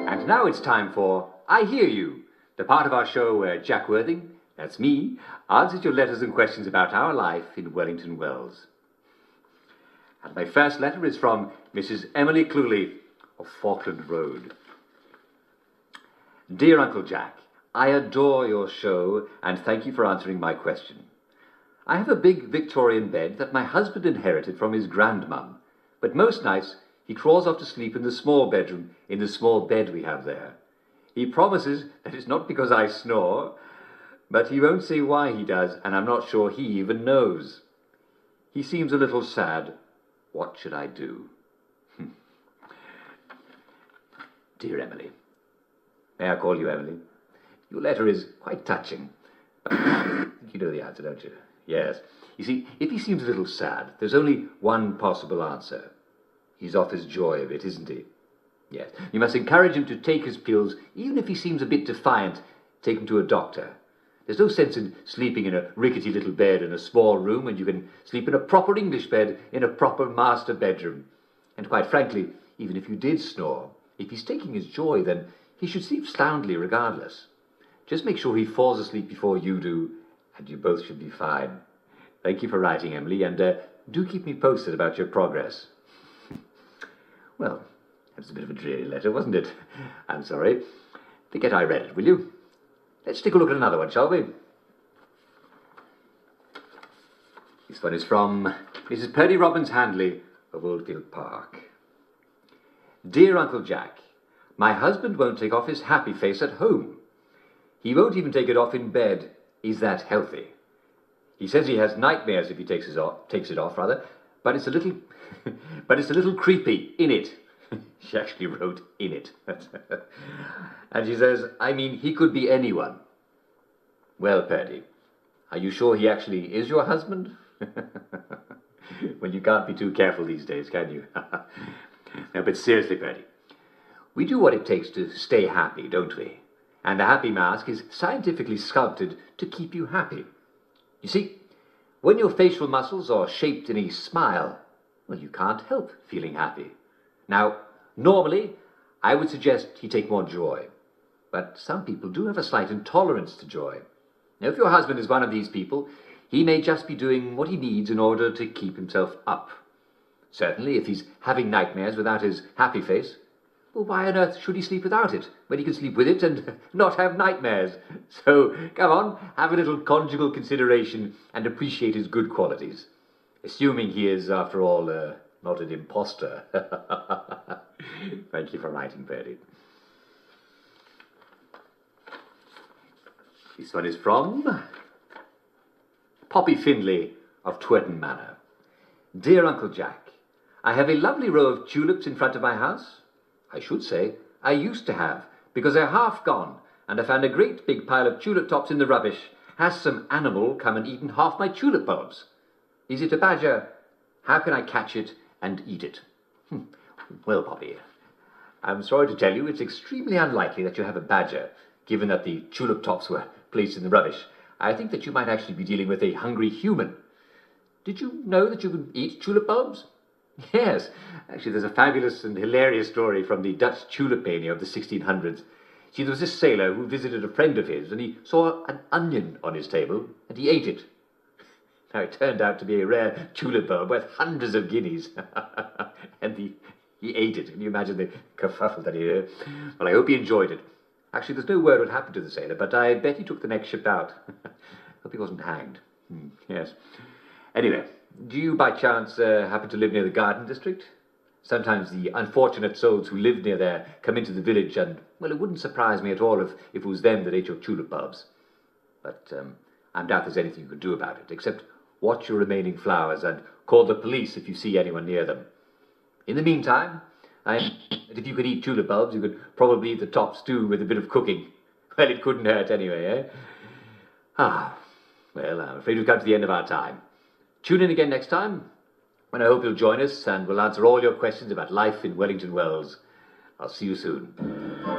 And now it's time for I Hear You, the part of our show where Jack Worthing, that's me, answers your letters and questions about our life in Wellington Wells. And my first letter is from Mrs. Emily Cluley of Falkland Road. Dear Uncle Jack, I adore your show and thank you for answering my question. I have a big Victorian bed that my husband inherited from his grandmum, but most nights he crawls off to sleep in the small bedroom in the small bed we have there. He promises that it's not because I snore, but he won't say why he does, and I'm not sure he even knows. He seems a little sad. What should I do? Dear Emily. May I call you Emily? Your letter is quite touching. You know the answer, don't you? Yes. You see, if he seems a little sad, there's only one possible answer. He's off his joy a bit, isn't he? Yes. You must encourage him to take his pills, even if he seems a bit defiant. Take him to a doctor. There's no sense in sleeping in a rickety little bed in a small room when you can sleep in a proper English bed in a proper master bedroom. And quite frankly, even if you did snore, if he's taking his joy, then he should sleep soundly regardless. Just make sure he falls asleep before you do, and you both should be fine. Thank you for writing, Emily, and do keep me posted about your progress. Well, that's a bit of a dreary letter, wasn't it? I'm sorry. Forget I read it, will you? Let's take a look at another one, shall we? This one is from Mrs. Purdy Robbins Handley of Oldfield Park. Dear Uncle Jack, my husband won't take off his happy face at home. He won't even take it off in bed. Is that healthy? He says he has nightmares if he takes it off, but it's a little creepy, in it. She actually wrote in it. And she says, I mean, he could be anyone. Well, Purdy, are you sure he actually is your husband? Well, you can't be too careful these days, can you? No, but seriously, Purdy, we do what it takes to stay happy, don't we? And the happy mask is scientifically sculpted to keep you happy. You see, when your facial muscles are shaped in a smile, well, you can't help feeling happy. Now, normally, I would suggest he take more joy. But some people do have a slight intolerance to joy. Now, if your husband is one of these people, he may just be doing what he needs in order to keep himself up. Certainly, if he's having nightmares without his happy face, well, why on earth should he sleep without it, when he can sleep with it and not have nightmares? So, come on, have a little conjugal consideration and appreciate his good qualities. Assuming he is, after all, not an imposter. Thank you for writing, Purdy. This one is from Poppy Findlay of Twerton Manor. Dear Uncle Jack, I have a lovely row of tulips in front of my house. I should say, I used to have, because they're half gone, and I found a great big pile of tulip tops in the rubbish. Has some animal come and eaten half my tulip bulbs? Is it a badger? How can I catch it and eat it? Well, Poppy, I'm sorry to tell you it's extremely unlikely that you have a badger, given that the tulip tops were placed in the rubbish. I think that you might actually be dealing with a hungry human. Did you know that you can eat tulip bulbs? Yes, actually there's a fabulous and hilarious story from the Dutch tulip mania of the 1600s. See, there was this sailor who visited a friend of his, and he saw an onion on his table, and he ate it. Now, it turned out to be a rare tulip bulb worth hundreds of guineas. And he ate it. Can you imagine the kerfuffle that he heard? Well, I hope he enjoyed it. Actually, there's no word what happened to the sailor, but I bet he took the next ship out. Hope he wasn't hanged. Yes. Anyway, do you by chance happen to live near the garden district? Sometimes the unfortunate souls who live near there come into the village and, well, it wouldn't surprise me at all if it was them that ate your tulip bulbs. But I doubt there's anything you can do about it, except watch your remaining flowers and call the police if you see anyone near them. In the meantime, if you could eat tulip bulbs, you could probably eat the tops too with a bit of cooking. Well, it couldn't hurt anyway, eh? Well, I'm afraid we've come to the end of our time. Tune in again next time, when I hope you'll join us and we'll answer all your questions about life in Wellington Wells. I'll see you soon.